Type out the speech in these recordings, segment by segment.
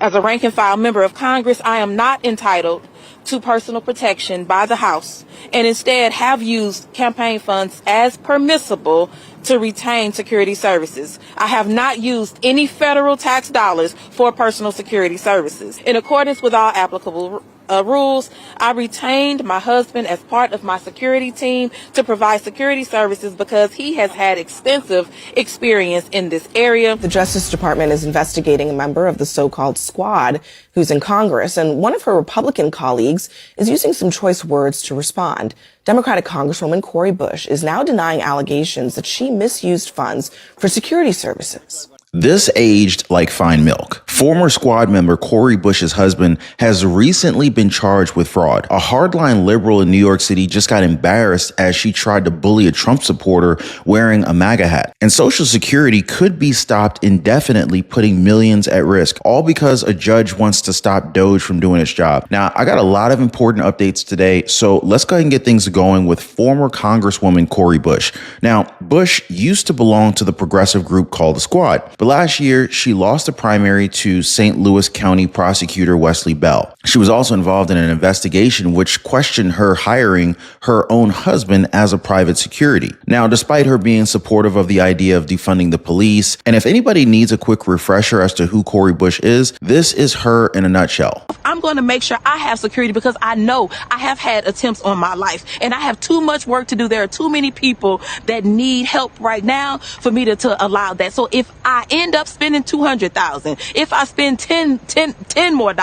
As a rank and file member of Congress, I am not entitled to personal protection by the House and instead have used campaign funds as permissible to retain security services. I have not used any federal tax dollars for personal security services. In accordance with all applicable rules, I retained my husband as part of my security team to provide security services because he has had extensive experience in this area. The Justice Department is investigating a member of the so-called squad who's in Congress, and one of her Republican colleagues is using some choice words to respond. Democratic Congresswoman Cori Bush is now denying allegations that she misused funds for security services. This aged like fine milk. Former squad member Cori Bush's husband has recently been charged with fraud. A hardline liberal in New York City just got embarrassed as she tried to bully a Trump supporter wearing a MAGA hat. And Social Security could be stopped indefinitely, putting millions at risk, all because a judge wants to stop Doge from doing its job. Now, I got a lot of important updates today, so let's go ahead and get things going with former Congresswoman Cori Bush. Now, Bush used to belong to the progressive group called the Squad. But last year, she lost a primary to St. Louis County prosecutor Wesley Bell. She was also involved in an investigation which questioned her hiring her own husband as a private security. Now, despite her being supportive of the idea of defunding the police, and if anybody needs a quick refresher as to who Cori Bush is, this is her in a nutshell. I'm going to make sure I have security because I know I have had attempts on my life and I have too much work to do. There are too many people that need help right now for me to allow that. So if I end up spending $200,000, if I spend $10 more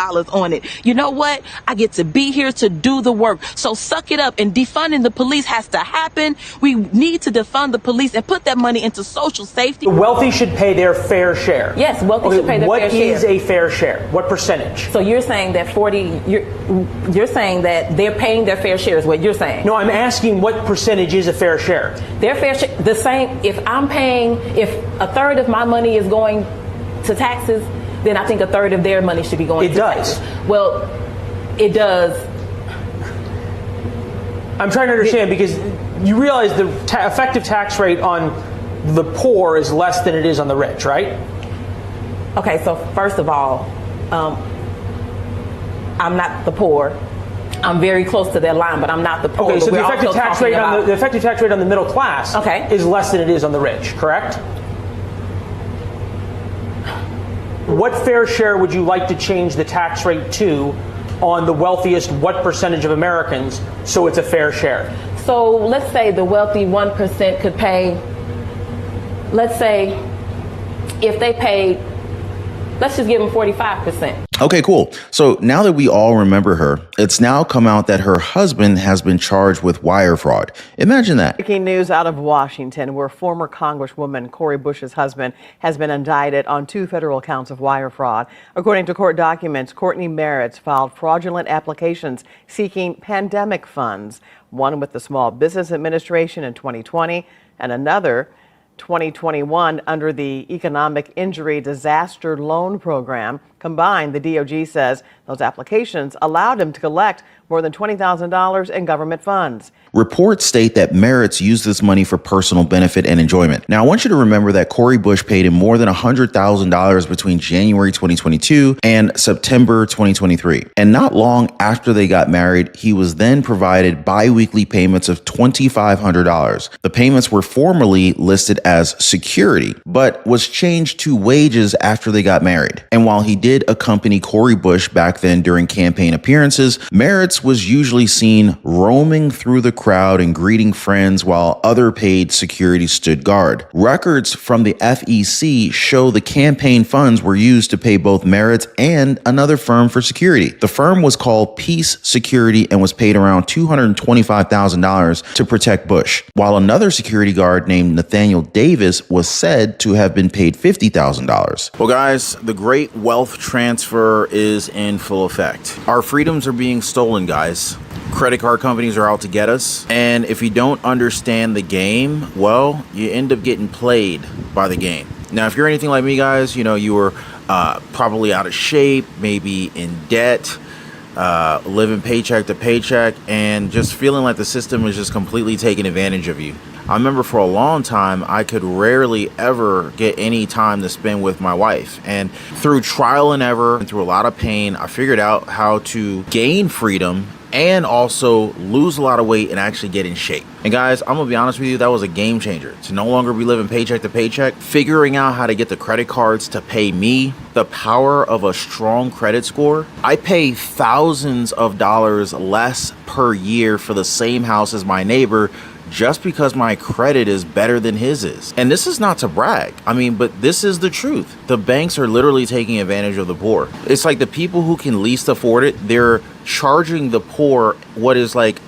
on it, you know what? I get to be here to do the work. So suck it up, and defunding the police has to happen. We need to defund the police and put that money into social safety. The wealthy should pay their fair share. Yes, wealthy should pay their fair share. What is a fair share? What percentage? So you're saying that you're saying that they're paying their fair share is what you're saying? No, I'm asking what percentage is a fair share? Their fair share, the same. If a third of my money is going to taxes, then I think a third of their money should be going to taxes. Well, it does. I'm trying to understand because you realize the effective tax rate on the poor is less than it is on the rich, right? Okay, so first of all, I'm not the poor. I'm very close to that line, but I'm not the poor. Okay, so the effective tax rate on the middle class is less than it is on the rich, correct? What fair share would you like to change the tax rate to on the wealthiest, what percentage of Americans, so it's a fair share? So let's say the wealthy 1% could pay, let's say if they paid, let's just give them 45%. Okay, cool. So now that we all remember her, it's now come out that her husband has been charged with wire fraud. Imagine that. Breaking news out of Washington, where former Congresswoman Cori Bush's husband has been indicted on 2 federal counts of wire fraud. According to court documents, Courtney Merritt's filed fraudulent applications seeking pandemic funds, one with the Small Business Administration in 2020 and another 2021 under the Economic Injury Disaster Loan Program. Combined, the DOJ says those applications allowed him to collect more than $20,000 in government funds. Reports state that Merritt's used this money for personal benefit and enjoyment. Now, I want you to remember that Cori Bush paid him more than $100,000 between January 2022 and September 2023. And not long after they got married, he was then provided bi-weekly payments of $2,500. The payments were formerly listed as security, but was changed to wages after they got married. And while he did accompany Cori Bush back then during campaign appearances, Merritt's was usually seen roaming through the crowd and greeting friends while other paid security stood guard. Records from the FEC show the campaign funds were used to pay both Merritt's and another firm for security. The firm was called Peace Security and was paid around $225,000 to protect Bush, while another security guard named Nathaniel Davis was said to have been paid $50,000. Well, guys, the great wealth transfer is in full effect. Our freedoms are being stolen, guys. Credit card companies are out to get us. And if you don't understand the game, well, you end up getting played by the game. Now, if you're anything like me, guys, you know, you were probably out of shape, maybe in debt, living paycheck to paycheck, and just feeling like the system is just completely taking advantage of you. I remember for a long time, I could rarely ever get any time to spend with my wife. And through trial and error and through a lot of pain, I figured out how to gain freedom and also lose a lot of weight and actually get in shape. And guys, I'm gonna be honest with you, that was a game changer. To no longer be living paycheck to paycheck, figuring out how to get the credit cards to pay me, the power of a strong credit score. I pay thousands of dollars less per year for the same house as my neighbor just because my credit is better than his is. And this is not to brag. I mean, but this is the truth. The banks are literally taking advantage of the poor. It's like the people who can least afford it, they're charging the poor what is like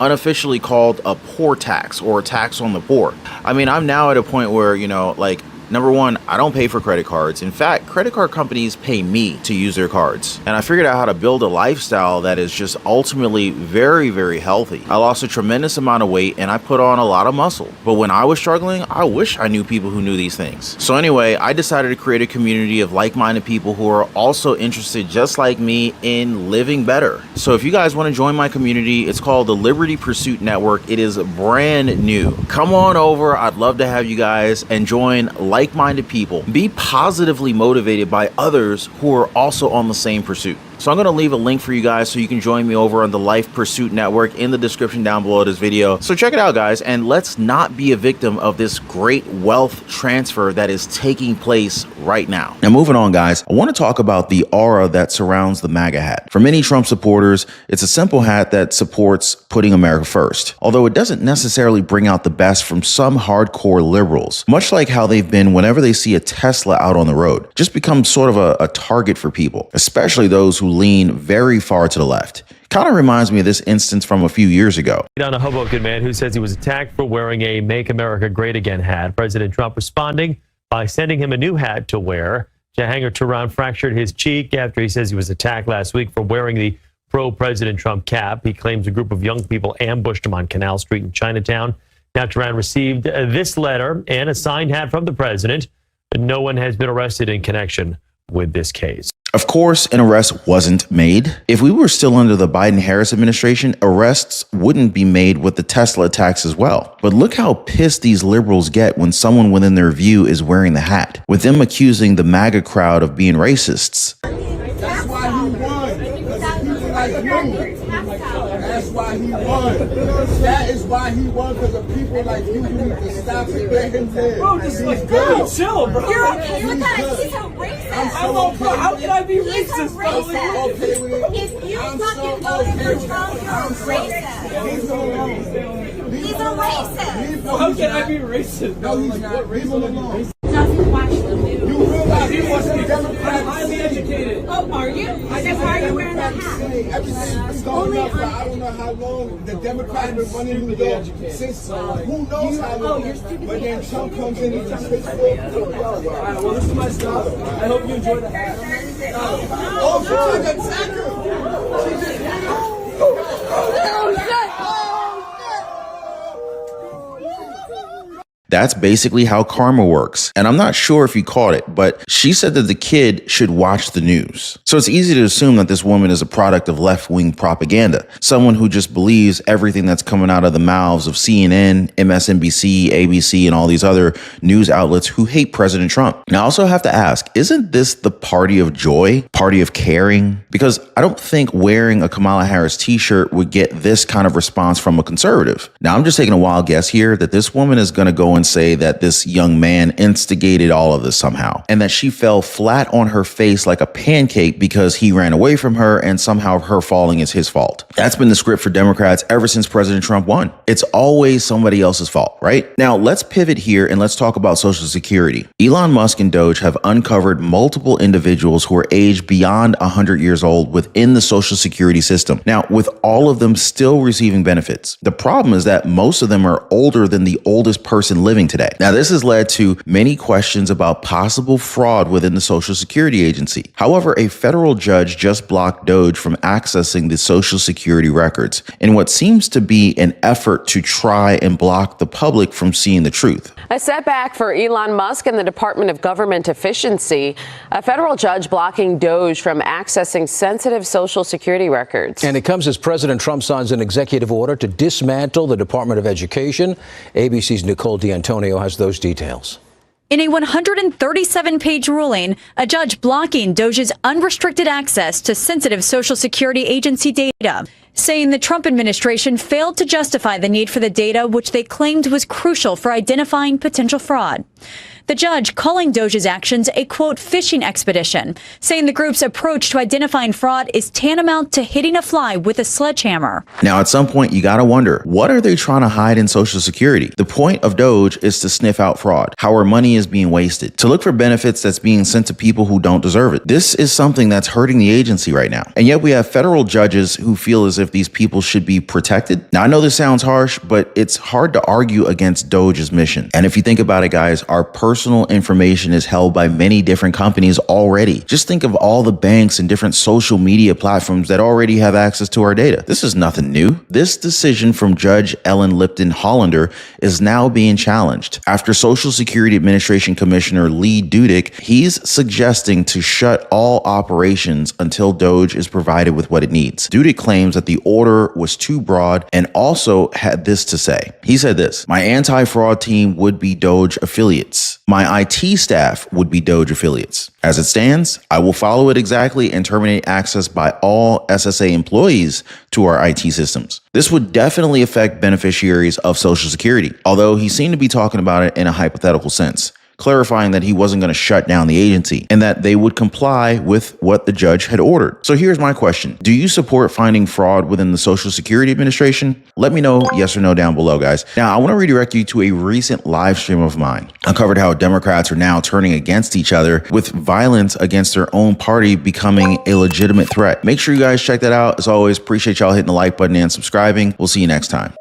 unofficially called a poor tax or a tax on the poor. I mean, I'm now at a point where, you know, like, number one, I don't pay for credit cards. In fact, credit card companies pay me to use their cards. And I figured out how to build a lifestyle that is just ultimately very, very healthy. I lost a tremendous amount of weight and I put on a lot of muscle. But when I was struggling, I wish I knew people who knew these things. So anyway, I decided to create a community of like-minded people who are also interested, just like me, in living better. So if you guys want to join my community, it's called the Liberty Pursuit Network. It is brand new. Come on over. I'd love to have you guys and join like-minded people. Be positively motivated by others who are also on the same pursuit. So I'm going to leave a link for you guys so you can join me over on the Life Pursuit Network in the description down below this video. So check it out, guys, and let's not be a victim of this great wealth transfer that is taking place right now. Now, moving on, guys, I want to talk about the aura that surrounds the MAGA hat. For many Trump supporters, it's a simple hat that supports putting America first, although it doesn't necessarily bring out the best from some hardcore liberals, much like how they've been whenever they see a Tesla out on the road. Just become sort of a target for people, especially those who lean very far to the left. Kind of reminds me of this instance from a few years ago. On a Hoboken man who says he was attacked for wearing a Make America Great Again hat. President Trump responding by sending him a new hat to wear. Jahanger Turan fractured his cheek after he says he was attacked last week for wearing the pro-President Trump cap. He claims a group of young people ambushed him on Canal Street in Chinatown. Now Turan received this letter and a signed hat from the president, but no one has been arrested in connection with this case. Of course, an arrest wasn't made. If we were still under the Biden-Harris administration, arrests wouldn't be made with the Tesla attacks as well. But look how pissed these liberals get when someone within their view is wearing the hat, with them accusing the MAGA crowd of being racists. That's why he won. People like you. That's why he won. That is why he won, because of people like you need to stop and get him there. Bro, just like, bro, chill, bro. You're okay with that? He's a racist. How can I be racist? He's a racist. If you fucking voted for Trump, you're a racist. He's a racist. How can I be racist? No, he's not. Leave him alone. Doesn't watch the news. You realize he wants to be Democrat. I'm highly educated. Oh, are you? Then why are you wearing that hat? Everything's been going up for I don't know how long. The Democrats have been running New York since who knows how long. But then Trump comes in and just takes over. All right, well, this is my style. I hope you enjoy the hat. Oh, she tried to attack her. She just... Oh, shit. That's basically how karma works. And I'm not sure if you caught it, but she said that the kid should watch the news. So it's easy to assume that this woman is a product of left-wing propaganda, someone who just believes everything that's coming out of the mouths of CNN, MSNBC, ABC, and all these other news outlets who hate President Trump. Now, I also have to ask, isn't this the party of joy, party of caring? Because I don't think wearing a Kamala Harris t-shirt would get this kind of response from a conservative. Now, I'm just taking a wild guess here that this woman is going to go and say that this young man instigated all of this somehow, and that she fell flat on her face like a pancake because he ran away from her and somehow her falling is his fault. That's been the script for Democrats ever since President Trump won. It's always somebody else's fault, right? Now let's pivot here and let's talk about Social Security. Elon Musk and Doge have uncovered multiple individuals who are aged beyond 100 years old within the Social Security system. Now, with all of them still receiving benefits, the problem is that most of them are older than the oldest person living today. Now, this has led to many questions about possible fraud within the Social Security agency. However, a federal judge just blocked Doge from accessing the Social Security records in what seems to be an effort to try and block the public from seeing the truth. A setback for Elon Musk and the Department of Government Efficiency. A federal judge blocking Doge from accessing sensitive Social Security records. And it comes as President Trump signs an executive order to dismantle the Department of Education. ABC's Nicole D'Antonio has those details. In a 137-page ruling, a judge blocking Doge's unrestricted access to sensitive Social Security agency data, saying the Trump administration failed to justify the need for the data, which they claimed was crucial for identifying potential fraud. The judge calling Doge's actions a, quote, fishing expedition, saying the group's approach to identifying fraud is tantamount to hitting a fly with a sledgehammer. Now, at some point, you got to wonder, what are they trying to hide in Social Security? The point of Doge is to sniff out fraud, how our money is being wasted, to look for benefits that's being sent to people who don't deserve it. This is something that's hurting the agency right now. And yet we have federal judges who feel as if these people should be protected. Now, I know this sounds harsh, but it's hard to argue against Doge's mission. And if you think about it, guys, our personal information is held by many different companies already. Just think of all the banks and different social media platforms that already have access to our data. This is nothing new. This decision from Judge Ellen Lipton Hollander is now being challenged. After Social Security Administration Commissioner Lee Dudick, he's suggesting to shut all operations until Doge is provided with what it needs. Dudick claims that the order was too broad and also had this to say. He said this: "My anti-fraud team would be Doge affiliates. My IT staff would be Doge affiliates. As it stands, I will follow it exactly and terminate access by all SSA employees to our IT systems." This would definitely affect beneficiaries of Social Security, although he seemed to be talking about it in a hypothetical sense, clarifying that he wasn't going to shut down the agency and that they would comply with what the judge had ordered. So here's my question. Do you support finding fraud within the Social Security Administration? Let me know yes or no down below, guys. Now, I want to redirect you to a recent live stream of mine. I covered how Democrats are now turning against each other, with violence against their own party becoming a legitimate threat. Make sure you guys check that out. As always, appreciate y'all hitting the like button and subscribing. We'll see you next time.